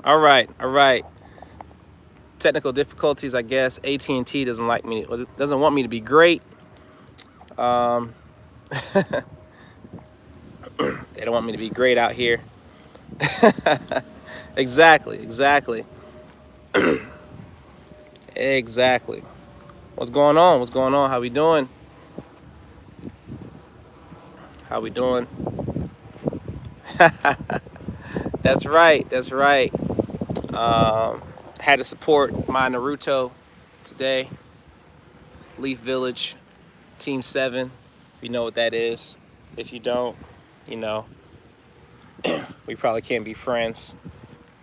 All right, all right. Technical difficulties, I guess. AT&T doesn't like me, doesn't want me to be great. Um, they don't want me to be great out here. Exactly, exactly, exactly. What's going on? What's going on? How we doing? How we doing? That's right. That's right. Um, Had to support my Naruto today. Leaf Village, Team 7. If you know what that is. If you don't, you know, we probably can't be friends.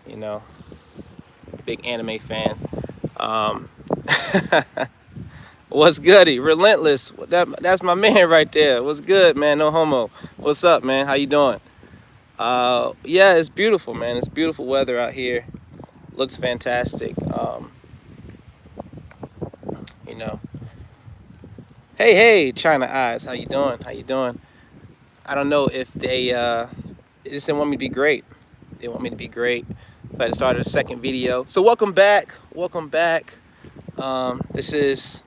You know, big anime fan. Um, what's goody? Relentless. That's my man right there. What's good, man? No homo. What's up, man? How you doing? Yeah, it's beautiful, man. It's beautiful weather out here. Looks fantastic. You know. Hey, hey, China Eyes. How you doing? How you doing? I don't know if they just didn't want me to be great. They want me to be great. So I had to start a second video. So welcome back. Welcome back. This is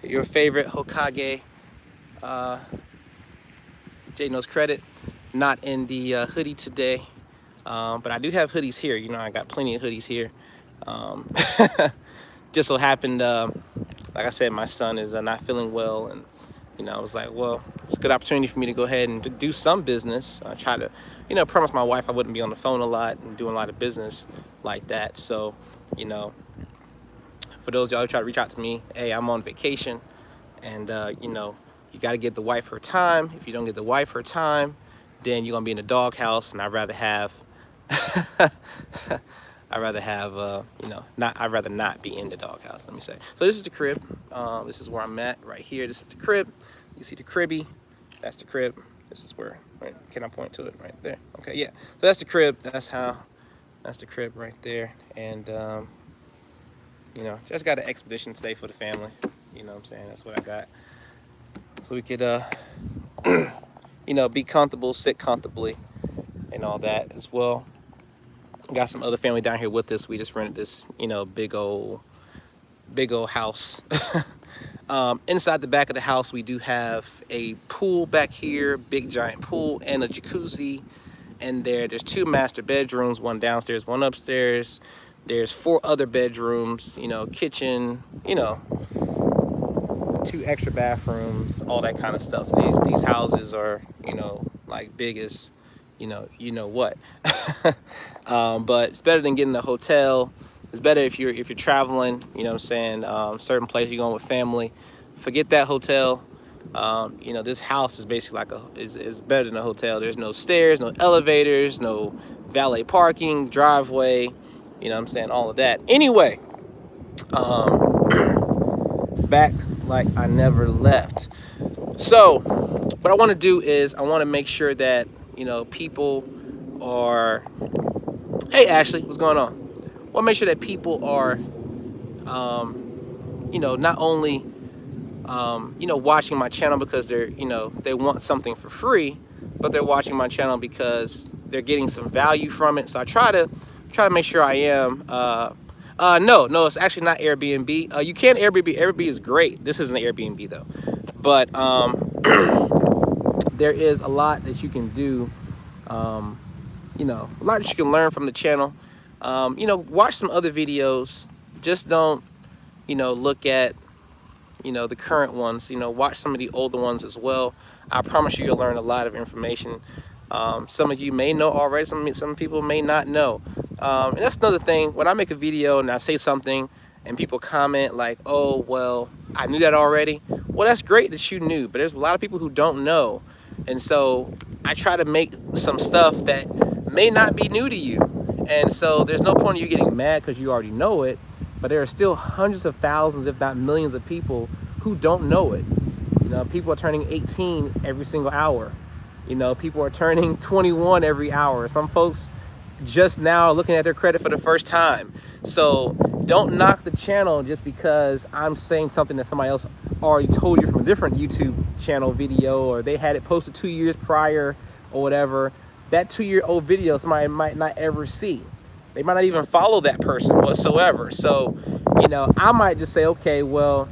your favorite Hokage. Uh, Jay knows credit. Not in the hoodie today. But I do have hoodies here. You know, I got plenty of hoodies here. Um, just so happened, like I said, my son is not feeling well. And, you know, I was like, well, it's a good opportunity for me to go ahead and to do some business. I try to, you know, promise my wife I wouldn't be on the phone a lot and doing a lot of business like that. So, you know, for those of y'all who try to reach out to me, hey, I'm on vacation. And, you know, you got to give the wife her time. If you don't give the wife her time, then you're going to be in the doghouse. And I'd rather have, you know, I'd rather not be in the doghouse, let me say. So this is the crib. This is where I'm at right here. This is the crib. You see the cribby. That's the crib. This is where, right? Can I point to it right there? Okay, yeah. So that's the crib. That's the crib right there. And, you know, just got an expedition today for the family. You know what I'm saying? That's what I got. So we could, you know, be comfortable, sit comfortably, and all that as well. Got some other family down here with us. We just rented this, you know, big old house. Inside the back of the house, we do have a pool back here, big giant pool, and a jacuzzi. And there's 2 master bedrooms, one downstairs, one upstairs. There's 4 other bedrooms, you know, kitchen, you know, 2 extra bathrooms, all that kind of stuff. So these houses are, you know, like big as, you know what. But it's better than getting a hotel. It's better if you're traveling, you know what I'm saying, certain place you're going with family. Forget that hotel. You know, this house is basically like is better than a hotel. There's no stairs, no elevators, no valet parking, driveway, you know what I'm saying, all of that. Anyway, back like I never left. So what I want to do is I want to make sure that, you know, people are, hey Ashley, what's going on? I want to make sure that people are, you know, not only, you know, watching my channel because they're, you know, they want something for free, but they're watching my channel because they're getting some value from it. So I try to make sure I am, no, it's actually not Airbnb. You can Airbnb. Airbnb is great. This isn't Airbnb though. But there is a lot that you can do. You know, a lot that you can learn from the channel. You know, watch some other videos. Just don't, you know, look at, you know, the current ones. You know, watch some of the older ones as well. I promise you, you'll learn a lot of information. Some of you may know already. Some people may not know. And that's another thing. When I make a video and I say something and people comment like, oh, well, I knew that already. Well, that's great that you knew, but there's a lot of people who don't know. And so I try to make some stuff that may not be new to you. And so there's no point in you getting mad because you already know it, but there are still hundreds of thousands, if not millions of people who don't know it. You know, people are turning 18 every single hour. You know, people are turning 21 every hour. Some folks just now looking at their credit for the first time. So don't knock the channel just because I'm saying something that somebody else already told you from a different YouTube channel video, or they had it posted 2 years prior or whatever. That 2-year-old video somebody might not ever see. They might not even follow that person whatsoever. So, you know, I might just say, okay, well,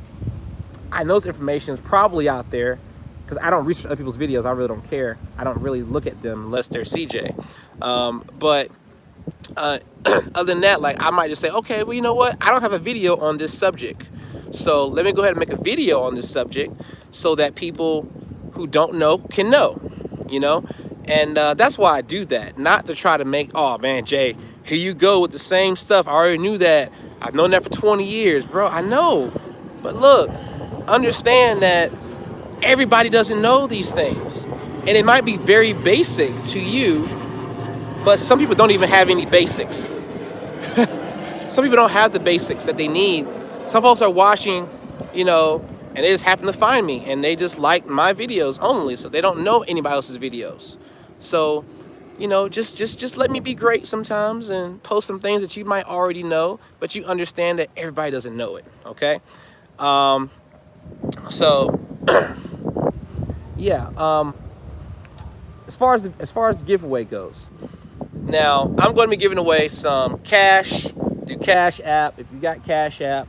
I know this information is probably out there because I don't research other people's videos. I really don't care. I don't really look at them unless they're CJ. But other than that, like I might just say, okay, well, you know what? I don't have a video on this subject. So let me go ahead and make a video on this subject so that people who don't know can know, you know? And that's why I do that. Not to try to make, oh man, Jay, here you go with the same stuff. I already knew that. I've known that for 20 years, bro. I know. But look, understand that everybody doesn't know these things. And it might be very basic to you, but some people don't even have any basics. Some people don't have the basics that they need. Some folks are watching, you know, and they just happen to find me and they just like my videos only, so they don't know anybody else's videos. So, you know, just let me be great sometimes and post some things that you might already know, but you understand that everybody doesn't know it, okay? So yeah, as far as the giveaway goes, now I'm going to be giving away some cash through Cash App. If you got Cash App,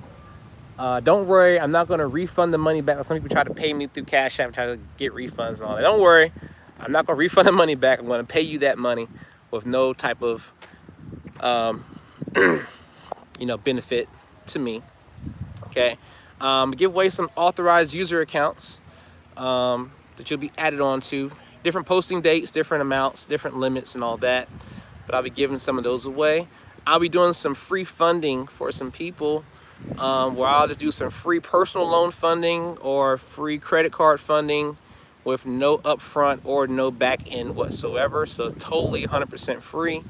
don't worry, I'm not going to refund the money back. Some people try to pay me through Cash App, try to get refunds and all that. Don't worry, I'm not going to refund the money back. I'm going to pay you that money with no type of you know, benefit to me. Okay, give away some authorized user accounts that you'll be added on to. Different posting dates, different amounts, different limits and all that. But I'll be giving some of those away. I'll be doing some free funding for some people where I'll just do some free personal loan funding or free credit card funding with no upfront or no back end whatsoever. So totally 100% free.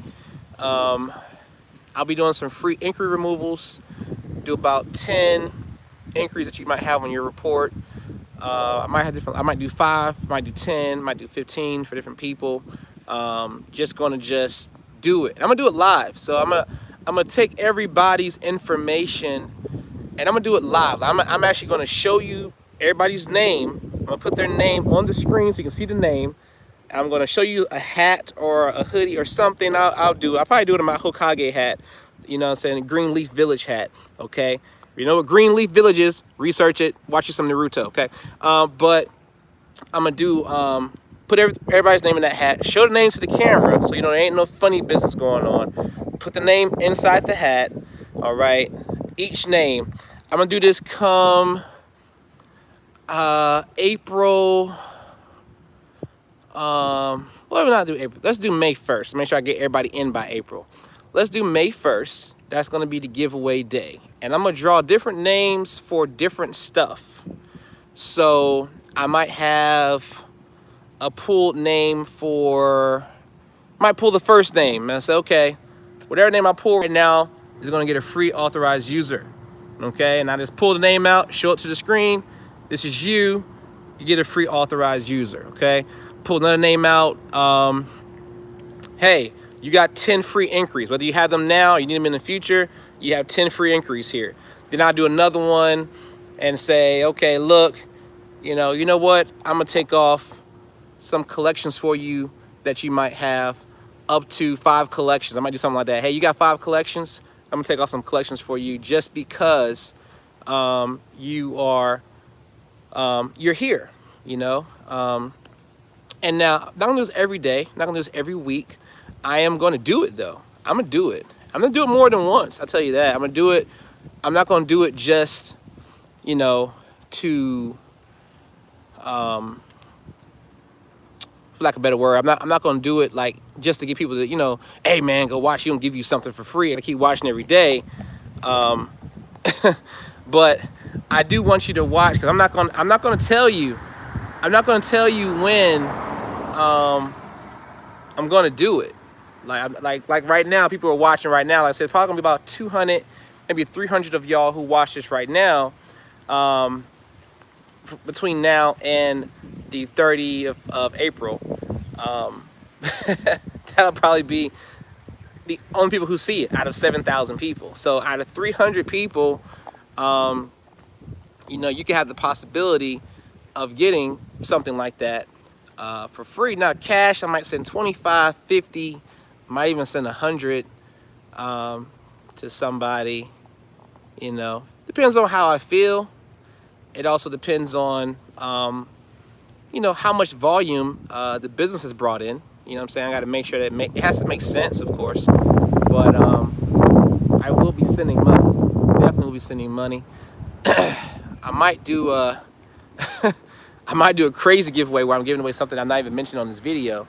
I'll be doing some free inquiry removals. Do about 10 inquiries that you might have on your report. I might do 5, might do 10, might do 15 for different people. Just gonna do it. I'm gonna do it live. So I'm gonna take everybody's information and I'm gonna do it live. I'm actually gonna show you everybody's name. I'm gonna put their name on the screen so you can see the name. I'm gonna show you a hat or a hoodie or something. I'll probably do it in my Hokage hat. You know what I'm saying? Greenleaf Village hat, okay? If you know what Greenleaf Village is, research it, watch you some Naruto, okay? But I'm gonna do, put everybody's name in that hat, show the names to the camera so you know there ain't no funny business going on. Put the name inside the hat, all right? Each name. I'm gonna do this come April, well, let's not do April. Let's do May 1st. Make sure I get everybody in by April. Let's do May 1st. That's going to be the giveaway day. And I'm going to draw different names for different stuff. So I might have a pooled name for, might pull the first name. And I say, okay, whatever name I pull right now is going to get a free authorized user. Okay, and I just pull the name out, show it to the screen. This is you get a free authorized user, okay? Pull another name out. Hey, you got 10 free inquiries. Whether you have them now, you need them in the future, you have 10 free inquiries here. Then I'll do another one and say, okay, look, you know what? I'm gonna take off some collections for you that you might have, up to 5 collections. I might do something like that. Hey, you got 5 collections? I'm gonna take off some collections for you just because you're here, you know? And now, I'm not gonna do this every day, I'm not gonna do this every week. I am gonna do it though. I'm gonna do it. I'm gonna do it more than once, I'll tell you that. I'm gonna do it. I'm not gonna do it just, you know, to, for lack of a better word, I'm not gonna do it like just to get people to, you know, hey man, go watch, you gonna give you something for free and I keep watching every day. But I do want you to watch, because I'm not gonna tell you when I'm gonna do it. Like right now, people are watching right now. Like I said, probably gonna be about 200, maybe 300 of y'all who watch this right now, between now and the 30th of April. That'll probably be the only people who see it out of 7,000 people. So out of 300 people, you know, you can have the possibility of getting something like that for free. Now cash, I might send 25, 50, might even send 100. to somebody, you know, depends on how I feel. It also depends on, you know, how much volume the business has brought in. You know what I'm saying? I got to make sure that it has to make sense, of course. But I will be sending money. Definitely will be sending money. I might do a I might do a crazy giveaway where I'm giving away something I'm not even mentioning on this video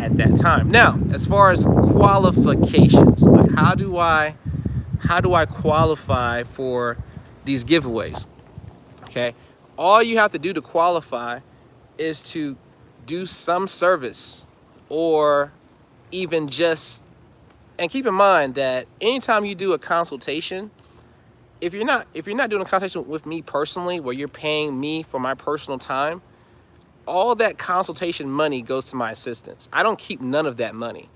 at that time. Now, as far as qualifications, like how do I qualify for these giveaways? Okay, all you have to do to qualify is to do some service, or even just, and keep in mind that anytime you do a consultation, if you're not doing a consultation with me personally, where you're paying me for my personal time, all that consultation money goes to my assistants. I don't keep none of that money.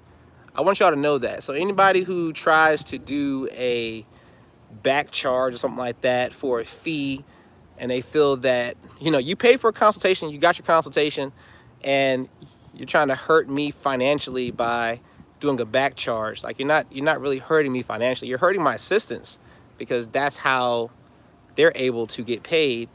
I want y'all to know that. So anybody who tries to do a back charge or something like that for a fee, and they feel that, you know, you pay for a consultation, you got your consultation, and you're trying to hurt me financially by doing a back charge, like you're not really hurting me financially. You're hurting my assistants, because that's how they're able to get paid,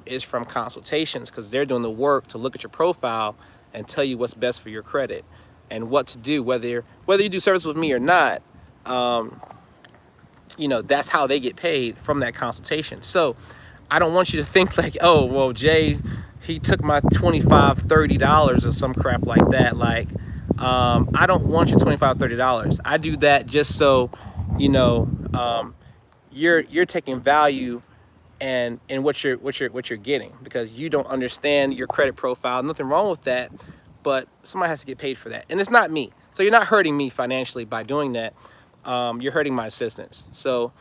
is from consultations, because they're doing the work to look at your profile and tell you what's best for your credit and what to do, whether you do service with me or not. You know, that's how they get paid, from that consultation. So I don't want you to think like, oh, well, Jay, he took my $25, $30 or some crap like that. Like, I don't want your $25, $30. I do that just so, you know, you're taking value and what you're getting, because you don't understand your credit profile. Nothing wrong with that, but somebody has to get paid for that, and it's not me. So you're not hurting me financially by doing that. You're hurting my assistants. So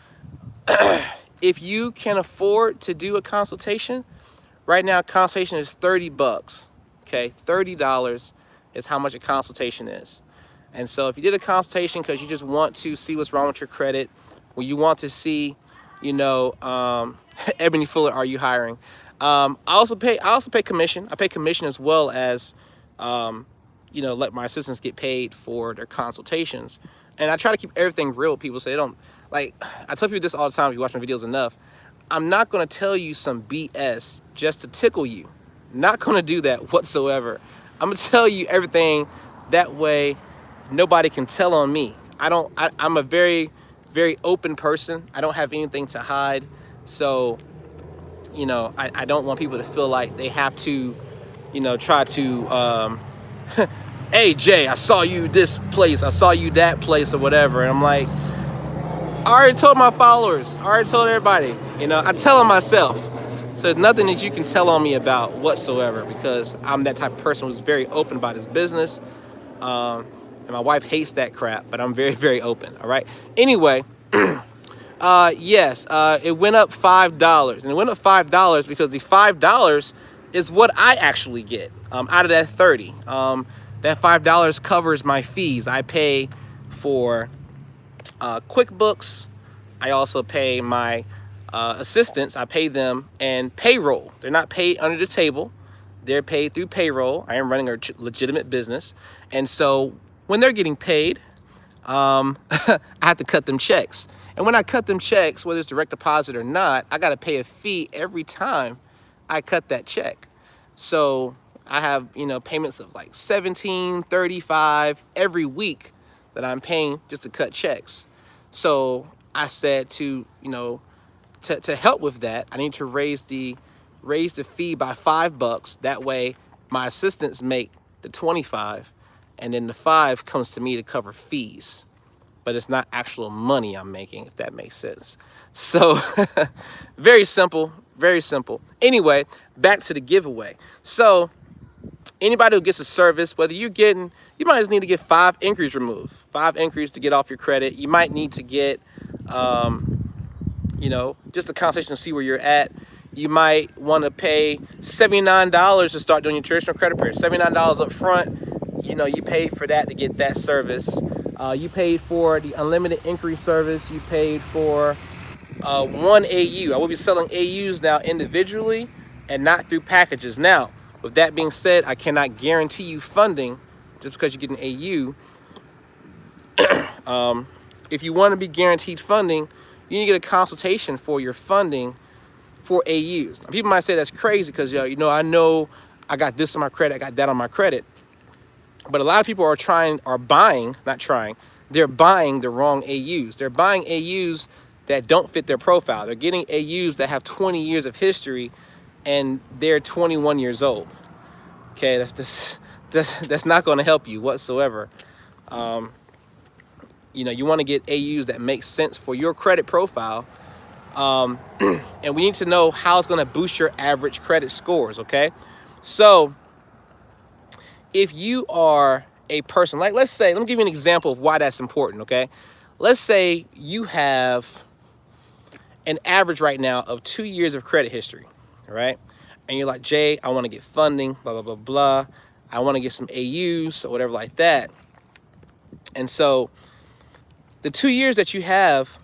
if you can afford to do a consultation, right now consultation is $30. Okay, $30 is how much a consultation is. And so if you did a consultation because you just want to see what's wrong with your credit, when you want to see, you know, Ebony Fuller, are you hiring? I also pay commission. I pay commission as well as, you know, let my assistants get paid for their consultations. And I try to keep everything real with people, so they don't, like, I tell people this all the time if you watch my videos enough. I'm not going to tell you some BS just to tickle you. Not going to do that whatsoever. I'm going to tell you everything, that way nobody can tell on me. I'm a very, very open person. I don't have anything to hide. So, you know, I don't want people to feel like they have to, you know, try to, hey, Jay, I saw you this place, I saw you that place, or whatever. And I'm like, I already told my followers, I already told everybody, you know, I tell them myself. So there's nothing that you can tell on me about whatsoever, because I'm that type of person who's very open about his business. And my wife hates that crap, but I'm very, very open, all right? Anyway, yes, it went up $5. And it went up $5 because the $5 is what I actually get out of that 30. That $5 covers my fees. I pay for QuickBooks. I also pay my assistants. I pay them, and payroll. They're not paid under the table. They're paid through payroll. I am running a legitimate business. And so when they're getting paid, I have to cut them checks. And when I cut them checks, whether it's direct deposit or not, I got to pay a fee every time I cut that check. So I have, you know, payments of like $17, $35 every week that I'm paying just to cut checks. So I said to, you know, to help with that, I need to raise the fee by $5. That way my assistants make the 25, and then the 5 comes to me to cover fees. But it's not actual money I'm making, if that makes sense. So very simple, very simple. Anyway, back to the giveaway. So anybody who gets a service, whether you might just need to get 5 inquiries removed, 5 inquiries to get off your credit. You might need to get, you know, just a consultation to see where you're at. You might want to pay $79 to start doing your traditional credit period. $79 up front. You know, you paid for that to get that service. You paid for the unlimited inquiry service. You paid for 1 AU. I will be selling AUs now individually and not through packages. Now, with that being said, I cannot guarantee you funding just because you get an AU. If you want to be guaranteed funding, you need to get a consultation for your funding for AUs. Now, people might say that's crazy because I know I got this on my credit, I got that on my credit. But a lot of people are buying they're buying the wrong AUs. They're buying AUs that don't fit their profile. They're getting AUs that have 20 years of history and they're 21 years old. Okay, that's not going to help you whatsoever. You want to get AUs that make sense for your credit profile. And we need to know how it's going to boost your average credit scores, okay? So if you are a person, like let me give you an example of why that's important, okay? Let's say you have an average right now of 2 years of credit history, all right? And you're like, Jay, I want to get funding, blah, blah, blah, blah. I want to get some AUs or whatever like that. And so the 2 years that you have,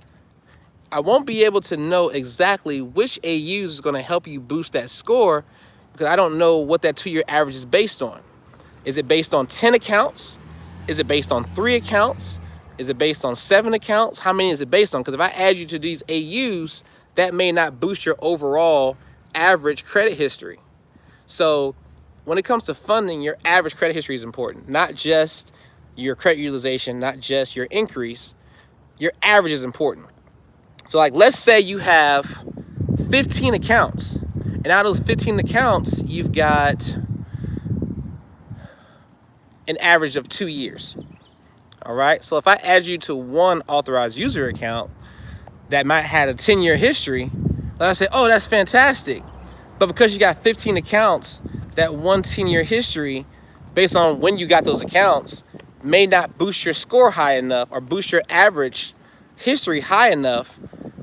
I won't be able to know exactly which AUs is going to help you boost that score because I don't know what that 2-year average is based on. Is it based on 10 accounts? Is it based on 3 accounts? Is it based on 7 accounts? How many is it based on? Because if I add you to these AUs, that may not boost your overall average credit history. So when it comes to funding, your average credit history is important, not just your credit utilization, not just your increase. Your average is important. So like, let's say you have 15 accounts, and out of those 15 accounts, you've got an average of 2 years. All right. So if I add you to one authorized user account that might have a 10-year history, let's say, oh, that's fantastic. But because you got 15 accounts, that one 10-year history, based on when you got those accounts, may not boost your score high enough or boost your average history high enough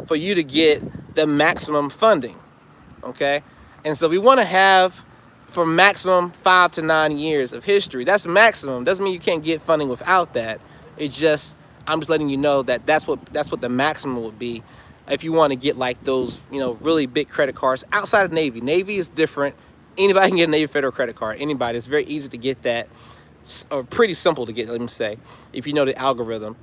for you to get the maximum funding. Okay. And so we want to have for maximum 5 to 9 years of history. That's maximum. Doesn't mean you can't get funding without that. I'm just letting you know that that's what the maximum would be if you want to get like those, really big credit cards outside of Navy. Navy is different. Anybody can get a Navy Federal credit card. Anybody. It's very easy to get that, or pretty simple to get, let me say, if you know the algorithm.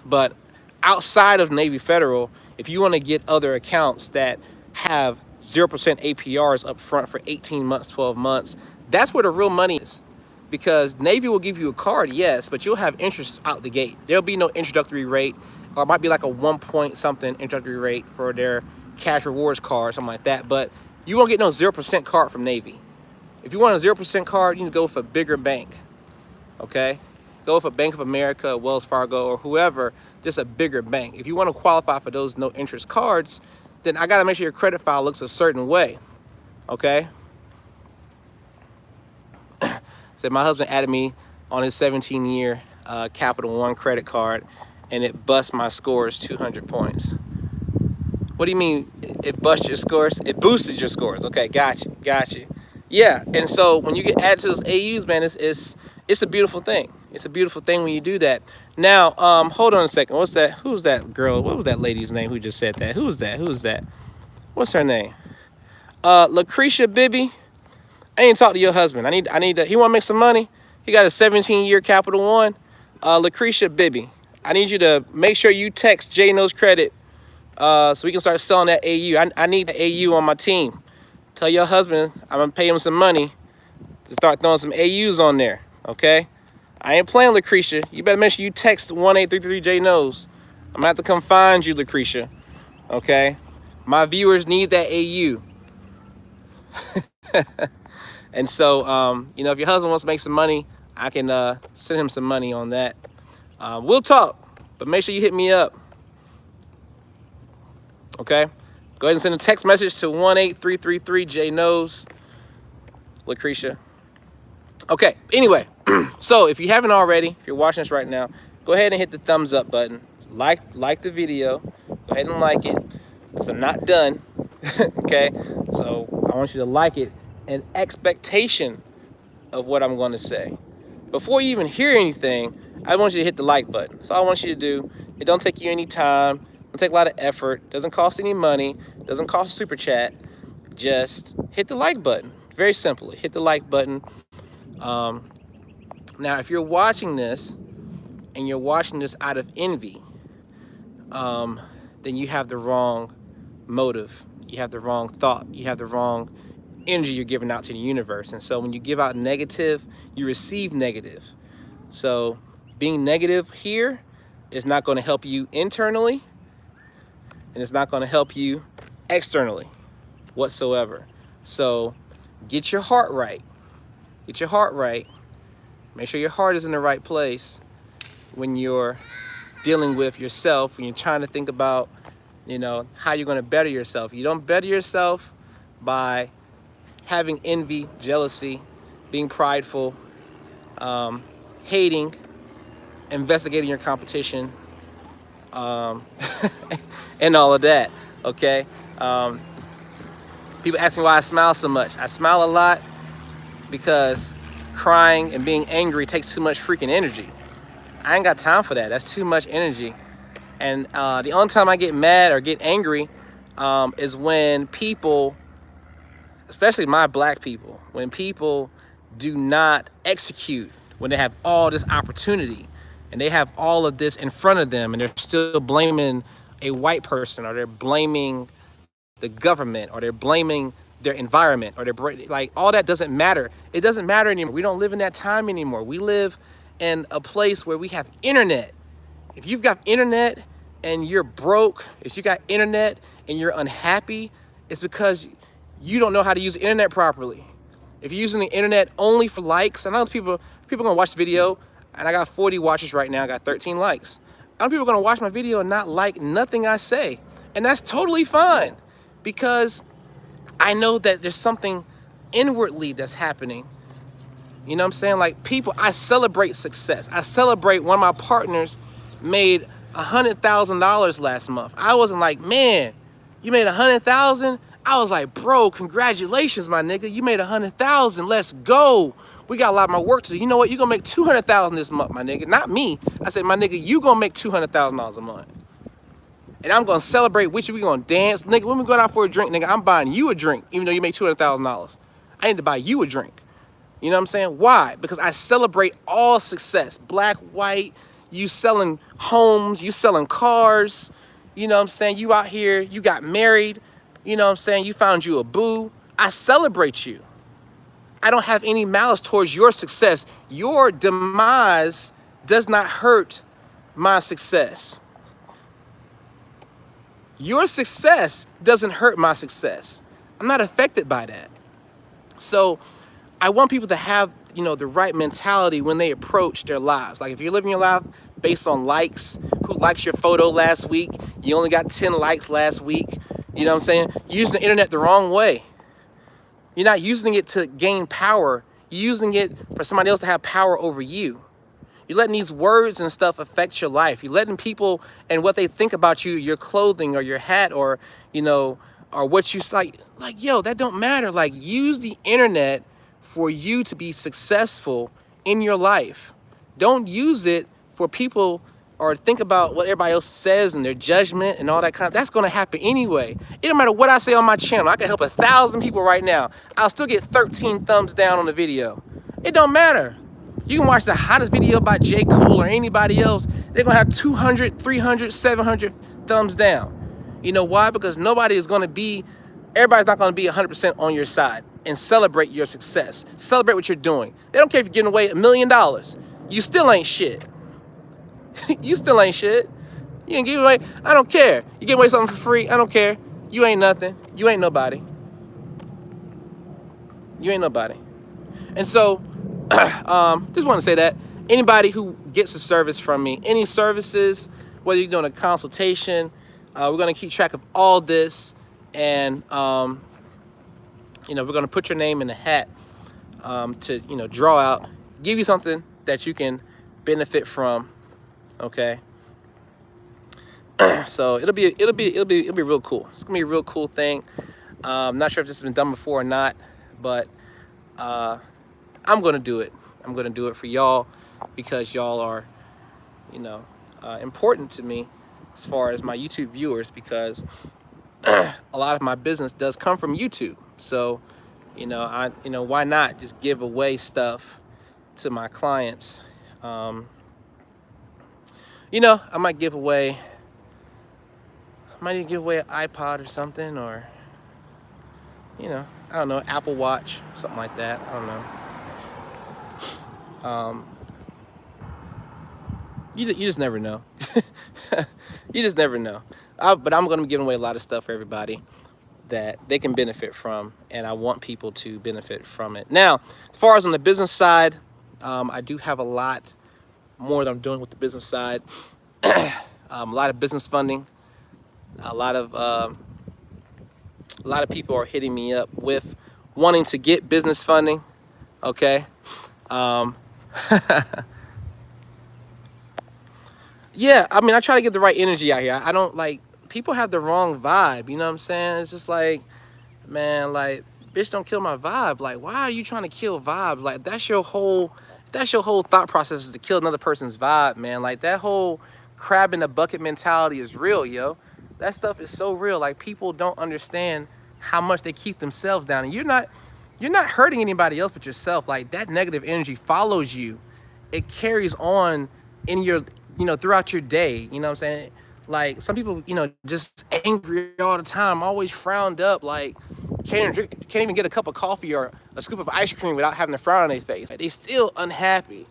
But outside of Navy Federal, if you want to get other accounts that have 0% APRs up front for 18 months, 12 months, that's where the real money is. Because Navy will give you a card, yes, but you'll have interest out the gate. There'll be no introductory rate, or it might be like a 1 point something introductory rate for their cash rewards card, something like that. But you won't get no 0% card from Navy. If you want a 0% card, you need to go with a bigger bank, okay? Go with a Bank of America, Wells Fargo, or whoever, just a bigger bank. If you want to qualify for those no interest cards, then I got to make sure your credit file looks a certain way, okay? Said my husband added me on his 17-year Capital One credit card, and it busts my scores 200 points. What do you mean it busts your scores? It boosted your scores. Okay, got you. Yeah, and so when you get added to those AUs, man, it's a beautiful thing. It's a beautiful thing when you do that. Now, hold on a second. What's that? Who's that girl? What was that lady's name who just said that? Who's that? What's her name? Lucretia Bibby. I need to talk to your husband. He want to make some money. He got a 17-year Capital One. Lucretia Bibby, I need you to make sure you text Jay Knows Credit so we can start selling that AU. I need the AU on my team. Tell your husband I'm going to pay him some money to start throwing some AUs on there, okay? I ain't playing, Lucretia. You better make sure you text 1-833 Knows. I'm going to have to come find you, Lucretia, okay? My viewers need that AU. And so, if your husband wants to make some money, I can send him some money on that. We'll talk, but make sure you hit me up. Okay? Go ahead and send a text message to 1-833 Knows, Lucretia. Okay, anyway, so if you haven't already, if you're watching this right now, go ahead and hit the thumbs up button. Like the video. Go ahead and like it, because I'm not done. Okay? So I want you to like it in expectation of what I'm going to say. Before you even hear anything, I want you to hit the like button. That's all I want you to do. It don't take you any time. It don't take a lot of effort. Doesn't cost any money. Doesn't cost super chat. Just hit the like button. Very simply, hit the like button. Now, if you're watching this and you're watching this out of envy, then you have the wrong motive. You have the wrong thought. You have the wrong energy you're giving out to the universe. And so when you give out negative, you receive negative. So being negative here is not going to help you internally, and it's not going to help you externally whatsoever. So get your heart right. Get your heart right. Make sure your heart is in the right place when you're dealing with yourself, when you're trying to think about, you know, how you're going to better yourself. You don't better yourself by having envy, jealousy, being prideful, hating, investigating your competition, and all of that, okay? People ask me why I smile so much. I smile a lot because crying and being angry takes too much freaking energy. I ain't got time for that. That's too much energy. And the only time I get mad or get angry is when people, especially my black people, when people do not execute, when they have all this opportunity and they have all of this in front of them and they're still blaming a white person, or they're blaming the government, or they're blaming their environment, or they're like, all that doesn't matter. It doesn't matter anymore. We don't live in that time anymore. We live in a place where we have internet. If you've got internet and you're broke, if you got internet and you're unhappy, it's because you don't know how to use the internet properly. If you're using the internet only for likes, I know people are gonna watch the video, and I got 40 watchers right now, I got 13 likes. I know people are gonna watch my video and not like nothing I say. And that's totally fine, because I know that there's something inwardly that's happening. You know what I'm saying? Like, people, I celebrate success. I celebrate one of my partners made $100,000 last month. I wasn't like, man, you made 100,000? I was like, bro, congratulations, my nigga. You made 100,000. Let's go. We got a lot more work to do. You know what? You're gonna make 200,000 this month, my nigga. Not me. I said, my nigga, you gonna make $200,000 a month. And I'm gonna celebrate with you. We gonna dance. Nigga, when we going out for a drink, nigga, I'm buying you a drink, even though you make $200,000. I need to buy you a drink. You know what I'm saying? Why? Because I celebrate all success. Black, white, you selling homes, you selling cars. You know what I'm saying? You out here, you got married. You know what I'm saying? You found you a boo. I celebrate you. I don't have any malice towards your success. Your demise does not hurt my success. Your success doesn't hurt my success. I'm not affected by that. So I want people to have, you know, the right mentality when they approach their lives. Like, if you're living your life based on likes, who likes your photo last week? You only got 10 likes last week. You know what I'm saying? You're using the internet the wrong way. You're not using it to gain power. You're using it for somebody else to have power over you. You're letting these words and stuff affect your life. You're letting people and what they think about you, your clothing or your hat, or, you know, or what you like, yo, that don't matter. Like, use the internet for you to be successful in your life. Don't use it for people, or think about what everybody else says and their judgment and all that kind of, that's gonna happen anyway. It don't matter what I say on my channel. I can help 1,000 people right now. I'll still get 13 thumbs down on the video. It don't matter. You can watch the hottest video by J. Cole or anybody else. They're gonna have 200, 300, 700 thumbs down. You know why? Because everybody's not gonna be 100% on your side and celebrate your success. Celebrate what you're doing. They don't care if you're giving away $1 million. You still ain't shit. You still ain't shit. You ain't giving away, I don't care. You give away something for free, I don't care. You ain't nothing. You ain't nobody. You ain't nobody. And so, just want to say that anybody who gets a service from me, any services, whether you're doing a consultation, we're going to keep track of all this, and you know, we're going to put your name in the hat to, you know, draw out, give you something that you can benefit from. Okay. So it'll be real cool. It's gonna be a real cool thing. I'm not sure if this has been done before or not, but I'm gonna do it. I'm gonna do it for y'all, because y'all are, you know, important to me as far as my YouTube viewers, because a lot of my business does come from YouTube. So, you know, why not just give away stuff to my clients? you know, I might give away, an iPod or something, or you know, I don't know, Apple Watch, something like that. I don't know. You just never know. You just never know. But I'm going to be giving away a lot of stuff for everybody that they can benefit from, and I want people to benefit from it. Now, as far as on the business side, I do have a lot more that I'm doing with the business side. A lot of business funding. A lot of people are hitting me up with wanting to get business funding. Okay. Yeah, I mean, I try to get the right energy out here. I don't like, people have the wrong vibe. You know what I'm saying? It's just like, man, like, bitch, don't kill my vibe. Like, why are you trying to kill vibe? Like, that's your whole thought process, is to kill another person's vibe, man. Like, that whole crab in the bucket mentality is real, yo. That stuff is so real. Like, people don't understand how much they keep themselves down. And you're not hurting anybody else but yourself. Like, that negative energy follows you. It carries on in your, throughout your day. You know what I'm saying? Like, some people, just angry all the time, always frowned up, like can't even get a cup of coffee or a scoop of ice cream without having a frown on their face. Like, they still unhappy.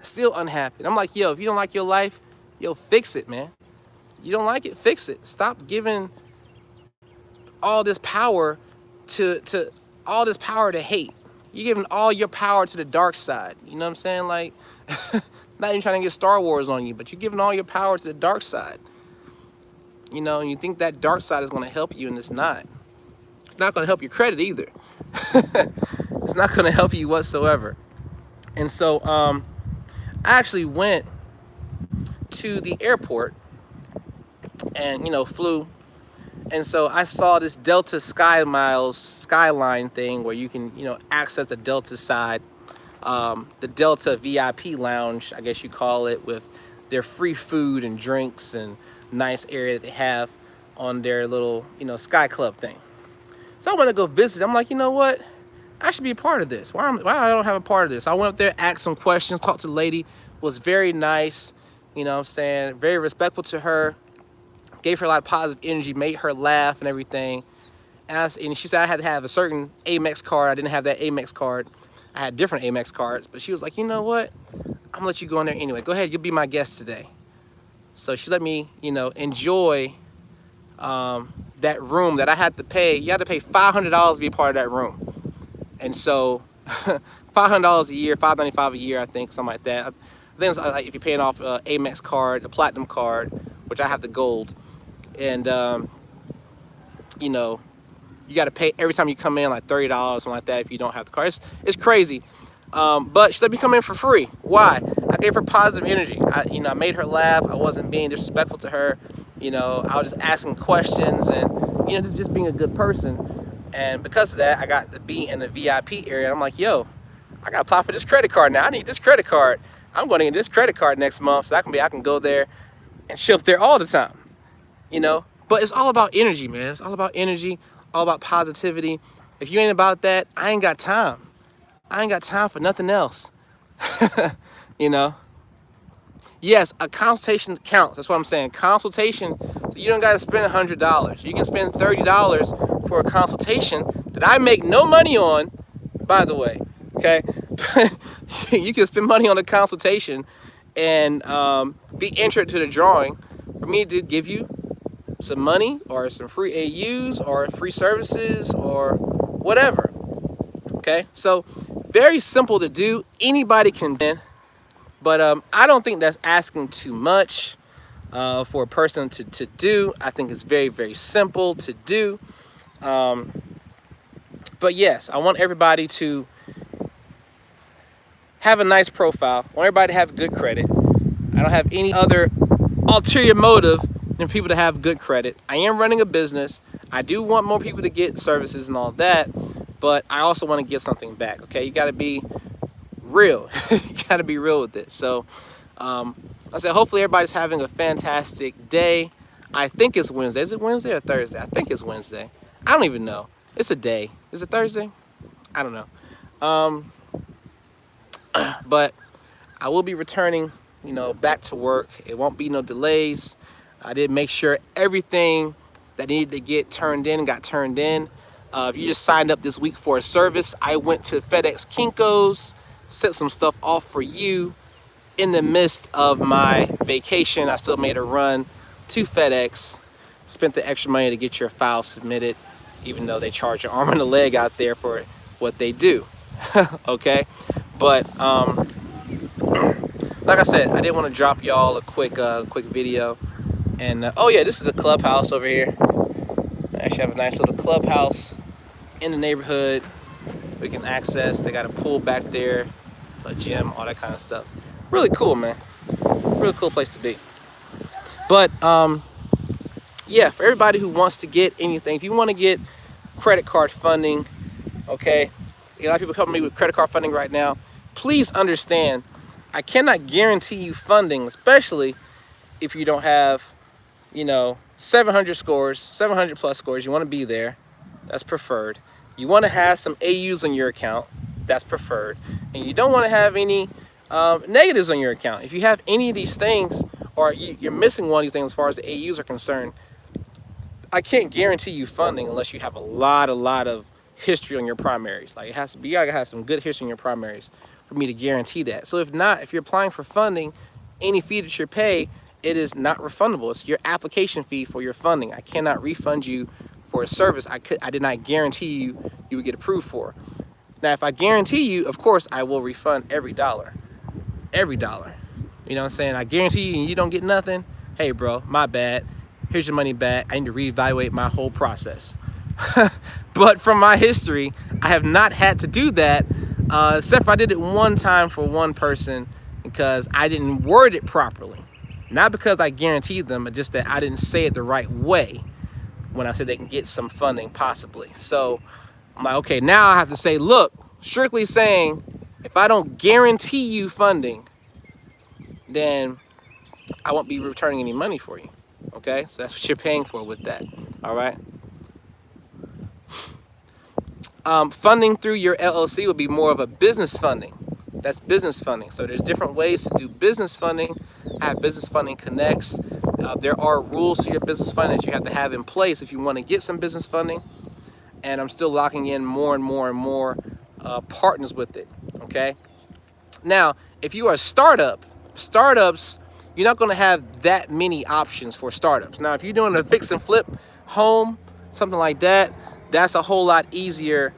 And I'm like, yo, if you don't like your life, yo, fix it, man. You don't like it, fix it. Stop giving all this power to hate. You're giving all your power to the dark side. You know what I'm saying? Like, not even trying to get Star Wars on you, but you're giving all your power to the dark side. You know, and you think that dark side is going to help you, and it's not. It's not going to help your credit either. It's not going to help you whatsoever. And so, I actually went to the airport and, flew. And so I saw this Delta Skyline thing where you can, access the Delta side, the Delta VIP lounge, I guess you call it, with their free food and drinks and nice area that they have on their little, Sky Club thing. So I want to go visit. I'm like, you know what? I should be a part of this. Why I don't have a part of this? I went up there, asked some questions, talked to the lady, was very nice, you know what I'm saying? Very respectful to her. Gave her a lot of positive energy, made her laugh and everything. And she said I had to have a certain Amex card. I didn't have that Amex card. I had different Amex cards. But she was like, you know what? I'm going to let you go in there anyway. Go ahead. You'll be my guest today. So she let me, enjoy that room that I had to pay. You had to pay $500 to be a part of that room. And so $500 a year, $595 a year, I think, something like that. I think it's like if you're paying off an Amex card, a platinum card, which I have the gold. And, you got to pay every time you come in, like $30, something like that, if you don't have the card. It's crazy. But she let me come in for free. Why? I gave her positive energy. I made her laugh. I wasn't being disrespectful to her. I was just asking questions and, just being a good person. And because of that, I got to be in the VIP area. And I'm like, yo, I got to apply for this credit card now. I need this credit card. I'm going to get this credit card next month so I can go there and shift there all the time. But it's all about energy, man. It's all about energy, all about positivity. If you ain't about that, I ain't got time. I ain't got time for nothing else. Yes, a consultation counts. That's what I'm saying. Consultation, so you don't got to spend $100. You can spend $30 for a consultation that I make no money on, by the way. Okay? You can spend money on a consultation and be entered to the drawing for me to give you some money or some free AUs or free services or whatever. Okay, so very simple to do. Anybody can do, but I don't think that's asking too much for a person to do. I think it's very, very simple to do. But yes, I want everybody to have a nice profile. I want everybody to have good credit. I don't have any other ulterior motive than people to have good credit. I am running a business. I do want more people to get services and all that, but I also want to give something back. Okay, you got to be real. You got to be real with this. So I said, hopefully everybody's having a fantastic day. I think it's Wednesday. Is it Wednesday or Thursday? I think it's Wednesday. I don't even know. It's a day. Is it Thursday? I don't know. But I will be returning you know, back to work. It won't be no delays. I did make sure everything that needed to get turned in got turned in. If you just signed up this week for a service, I went to FedEx Kinko's, sent some stuff off for you. In the midst of my vacation, I still made a run to FedEx, spent the extra money to get your file submitted, even though they charge an arm and a leg out there for what they do. Okay, but like I said, I did want to drop y'all a quick video. And oh yeah, this is a clubhouse over here. I actually have a nice little clubhouse in the neighborhood we can access. They got a pool back there, a gym, all that kind of stuff. Really cool, man. Really cool place to be. But yeah, for everybody who wants to get anything, if you want to get credit card funding, okay, a lot of people come to me with credit card funding right now. Please understand, I cannot guarantee you funding, especially if you don't have, you know, 700 scores, 700 plus scores. You want to be there. That's preferred. You want to have some AUs on your account. That's preferred. And you don't want to have any negatives on your account. If you have any of these things, or you're missing one of these things as far as the AUs are concerned, I can't guarantee you funding unless you have a lot of history on your primaries. Like, it has to be, you gotta have some good history on your primaries for me to guarantee that. So if not, if you're applying for funding, any fee that you pay, it is not refundable. It's your application fee for your funding. I cannot refund you for a service I did not guarantee you would get approved for. Now, if I guarantee you, of course, I will refund every dollar. Every dollar. You know what I'm saying? I guarantee you and you don't get nothing. Hey, bro, my bad. Here's your money back. I need to reevaluate my whole process. But from my history, I have not had to do that, except for I did it one time for one person because I didn't word it properly. Not because I guaranteed them, but just that I didn't say it the right way when I said they can get some funding possibly. So I'm like, okay, now I have to say, look, strictly saying, if I don't guarantee you funding, then I won't be returning any money for you. Okay, so that's what you're paying for with that. All right. Funding through your LLC would be more of a business funding. That's business funding. So there's different ways to do business funding. I have Business Funding Connects. There are rules to your business funding that you have to have in place if you want to get some business funding. And I'm still locking in more and more partners with it. Okay. Now, if you are a startups, you're not going to have that many options for startups. Now, if you're doing a fix and flip home, something like that, that's a whole lot easier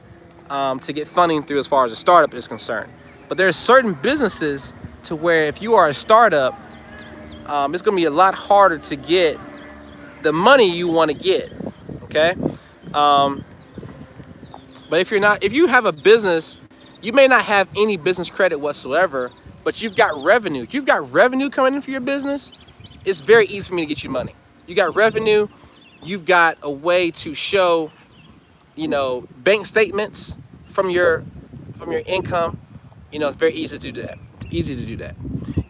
to get funding through as far as a startup is concerned. But there's certain businesses to where if you are a startup, it's going to be a lot harder to get the money you want to get. Okay. But if you have a business, you may not have any business credit whatsoever, but you've got revenue. If you've got revenue coming in for your business, it's very easy for me to get you money. You got revenue, you've got a way to show, you know, bank statements from your income. You know, it's very easy to do that. It's easy to do that.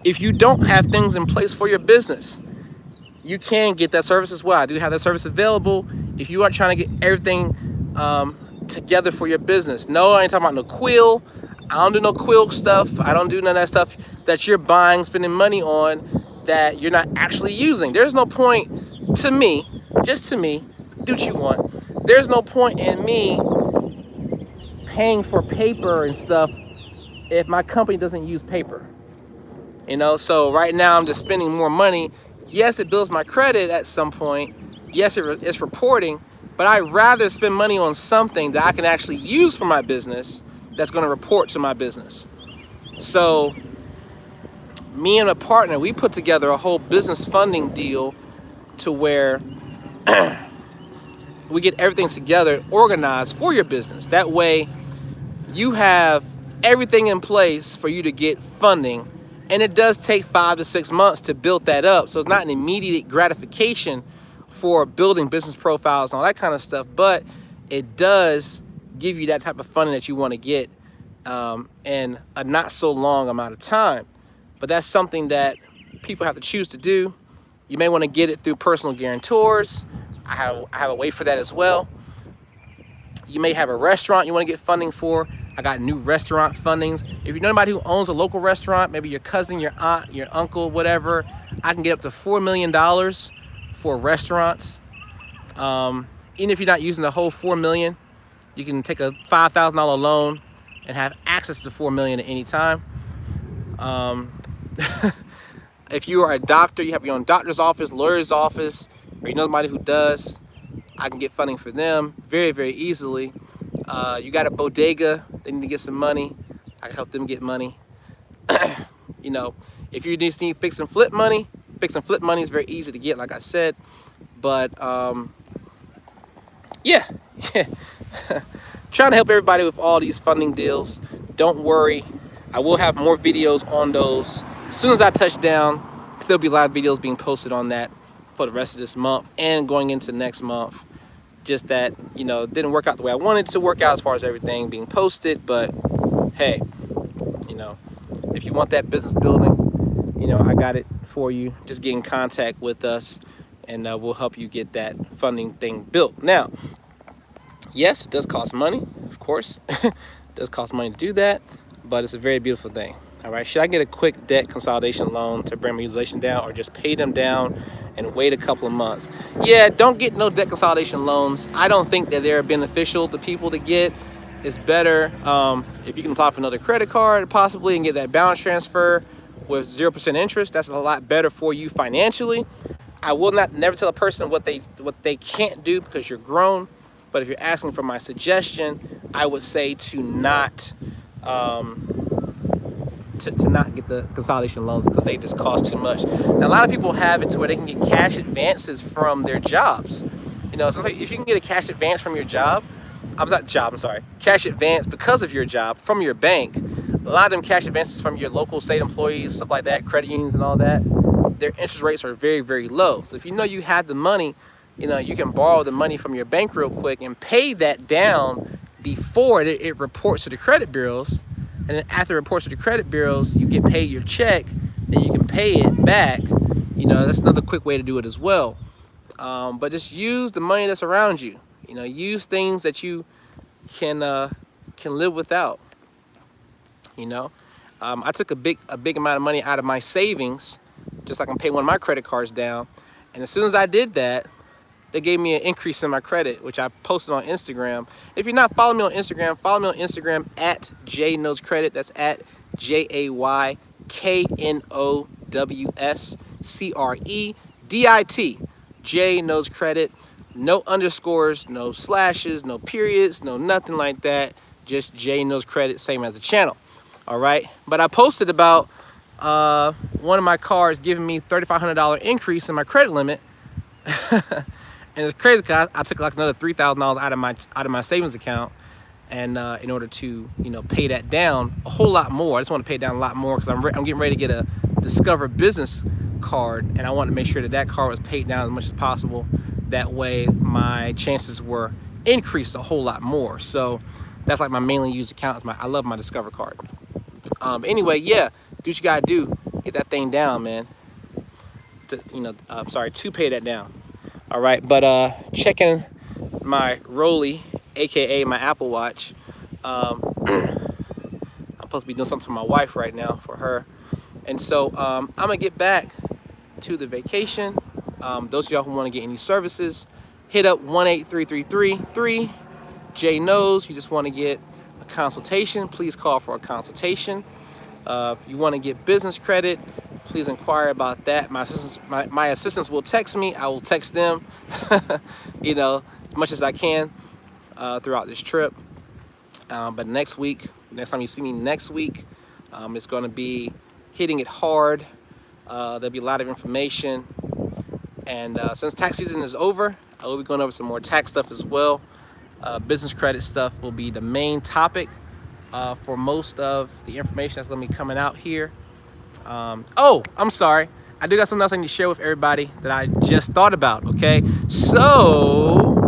If you don't have things in place for your business, you can get that service as well. I do have that service available if you are trying to get everything together for your business. No, I ain't talking about no quill. I don't do no quill stuff. I don't do none of that stuff that you're buying, spending money on that you're not actually using. There's no point to me, just to me, do what you want. There's no point in me paying for paper and stuff if my company doesn't use paper. You know, so right now I'm just spending more money. Yes, it builds my credit at some point. Yes, it's reporting, but I'd rather spend money on something that I can actually use for my business that's going to report to my business. So me and a partner, we put together a whole business funding deal to where we get everything together, organized for your business. That way you have everything in place for you to get funding. And it does take 5 to 6 months to build that up. So it's not an immediate gratification for building business profiles and all that kind of stuff, but it does give you that type of funding that you want to get in a not so long amount of time. But that's something that people have to choose to do. You may want to get it through personal guarantors. I have a way for that as well. You may have a restaurant you want to get funding for. I got new restaurant fundings. If you know anybody who owns a local restaurant, maybe your cousin, your aunt, your uncle, whatever, I can get up to $4 million for restaurants. Even if you're not using the whole $4 million, you can take a $5,000 loan and have access to $4 million at any time. If you are a doctor, you have your own doctor's office, lawyer's office, or you know somebody who does, I can get funding for them very, very easily. You got a bodega, they need to get some money, I can help them get money. You know, if you just need fix and flip money is very easy to get, like I said. But yeah, trying to help everybody with all these funding deals. Don't worry, I will have more videos on those. As soon as I touch down, there'll be a lot of videos being posted on that for the rest of this month and going into next month. Just that, you know, it didn't work out the way I wanted it to work out as far as everything being posted. But hey, you know, if you want that business building, you know, I got it for you. Just get in contact with us and we'll help you get that funding thing built. Now, yes, it does cost money, of course. It does cost money to do that, but it's a very beautiful thing. All right, should I get a quick debt consolidation loan to bring my utilization down, or just pay them down and wait a couple of months? Yeah, don't get no debt consolidation loans. I don't think that they're beneficial to people to get. It's better if you can apply for another credit card possibly and get that balance transfer with 0% interest. That's a lot better for you financially. I will never tell a person what they can't do because you're grown. But if you're asking for my suggestion, I would say to not not get the consolidation loans because they just cost too much. Now, a lot of people have it to where they can get cash advances from their jobs. You know, so if you can get a cash advance from your job, cash advance because of your job from your bank. A lot of them cash advances from your local state employees, stuff like that, credit unions and all that, their interest rates are very, very low. So if you know you have the money, you know, you can borrow the money from your bank real quick and pay that down before it reports to the credit bureaus. And then after it reports to the credit bureaus, you get paid your check, then you can pay it back. You know, that's another quick way to do it as well. But just use the money that's around you. You know, use things that you can live without. You know, I took a big amount of money out of my savings, just so I can pay one of my credit cards down. And as soon as I did that, they gave me an increase in my credit, which I posted on Instagram. If you're not following me on Instagram, follow me on Instagram at JayKnowsCredit. That's at JayKnowsCredit. Jay Knows Credit. No underscores, no slashes, no periods, no nothing like that. Just Jay Knows Credit, same as the channel. All right. But I posted about one of my cards giving me $3,500 increase in my credit limit. And it's crazy because I took like another $3,000 out of my savings account, and in order to, you know, pay that down a whole lot more. I just want to pay it down a lot more because I'm getting ready to get a Discover Business card, and I want to make sure that that card was paid down as much as possible. That way, my chances were increased a whole lot more. So that's like my mainly used account. I love my Discover card. Anyway, yeah, do what you gotta do. Get that thing down, man. To pay that down. All right, but checking my Rolly, aka my Apple Watch. I'm supposed to be doing something for my wife right now, for her, and so I'm gonna get back to the vacation. Those of y'all who want to get any services, hit up 1-833-3 Jay Knows. You just want to get a consultation, please call for a consultation. If you want to get business credit, please inquire about that. My assistants will text me. I will text them, you know, as much as I can throughout this trip. But next time you see me next week, it's going to be hitting it hard. There'll be a lot of information. And since tax season is over, I will be going over some more tax stuff as well. Business credit stuff will be the main topic for most of the information that's going to be coming out here. Oh, I'm sorry. I do got something else I need to share with everybody that I just thought about, okay? So,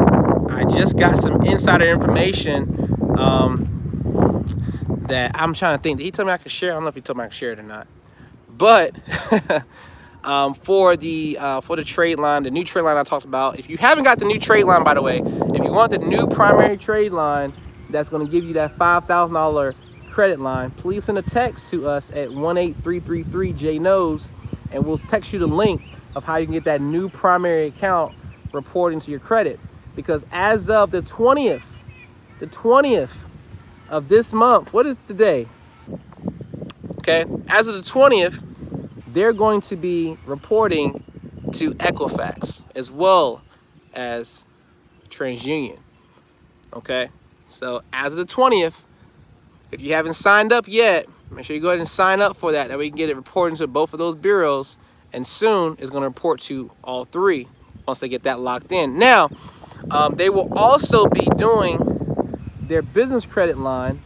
I just got some insider information that I'm trying to think. Did he tell me I could share? I don't know if he told me I could share it or not. But for the trade line, the new trade line I talked about, if you haven't got the new trade line, by the way, if you want the new primary trade line that's going to give you that $5,000 credit line, please send a text to us at 18333-J-Knows, and we'll text you the link of how you can get that new primary account reporting to your credit. Because as of the 20th of this month, what is today? Okay, as of the 20th, they're going to be reporting to Equifax as well as TransUnion. Okay, so as of the 20th, if you haven't signed up yet, make sure you go ahead and sign up for that. That way you can get it reporting to both of those bureaus, and soon it's going to report to all three once they get that locked in. Now, they will also be doing their business credit line,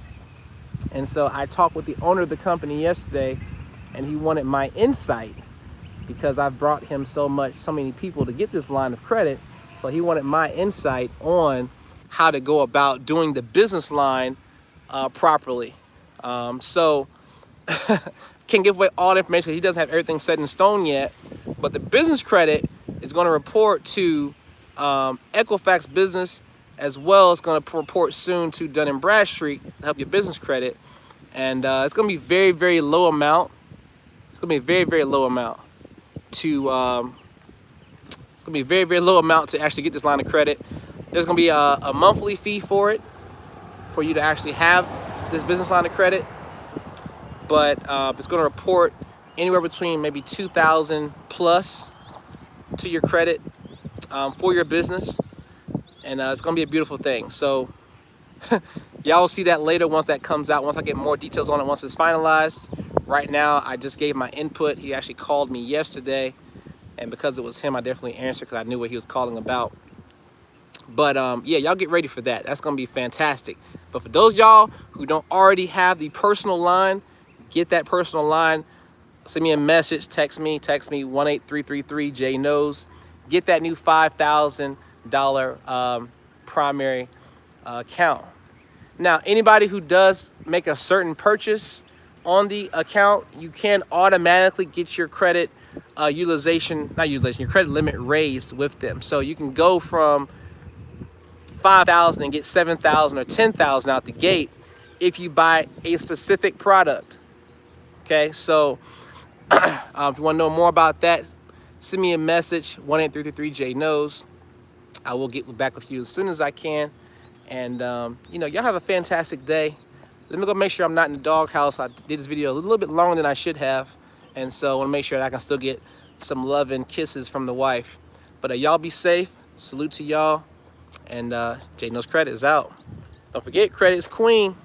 and so I talked with the owner of the company yesterday, and he wanted my insight because I've brought him so many people to get this line of credit. So he wanted my insight on how to go about doing the business line properly. So can't give away all the information because he doesn't have everything set in stone yet, but the business credit is going to report to Equifax Business, as well as going to report soon to Dun & Bradstreet to help your business credit. And it's going to be very, very low amount. It's going to be a very, very low amount to it's going to be a very, very low amount to actually get this line of credit. There's going to be a monthly fee for it, for you to actually have this business line of credit. But it's going to report anywhere between maybe $2,000 plus to your credit for your business. And it's going to be a beautiful thing. So y'all will see that later once that comes out, once I get more details on it, once it's finalized. Right now, I just gave my input. He actually called me yesterday, and because it was him, I definitely answered because I knew what he was calling about. But yeah, y'all get ready for that. That's going to be fantastic. But for those y'all who don't already have the personal line, get that personal line. Send me a message, text me 18333-J-Knows. Get that new $5,000 primary account. Now, anybody who does make a certain purchase on the account, you can automatically get your credit your credit limit raised with them. So you can go from $5,000 and get $7,000 or $10,000 out the gate if you buy a specific product. Okay, so if you want to know more about that, send me a message, 18333-J-Knows. I will get back with you as soon as I can. And y'all have a fantastic day. Let me go make sure I'm not in the doghouse. I did this video a little bit longer than I should have, and so I want to make sure that I can still get some love and kisses from the wife. But y'all be safe. Salute to y'all. And J-Knows Credit is out. Don't forget, credit is queen.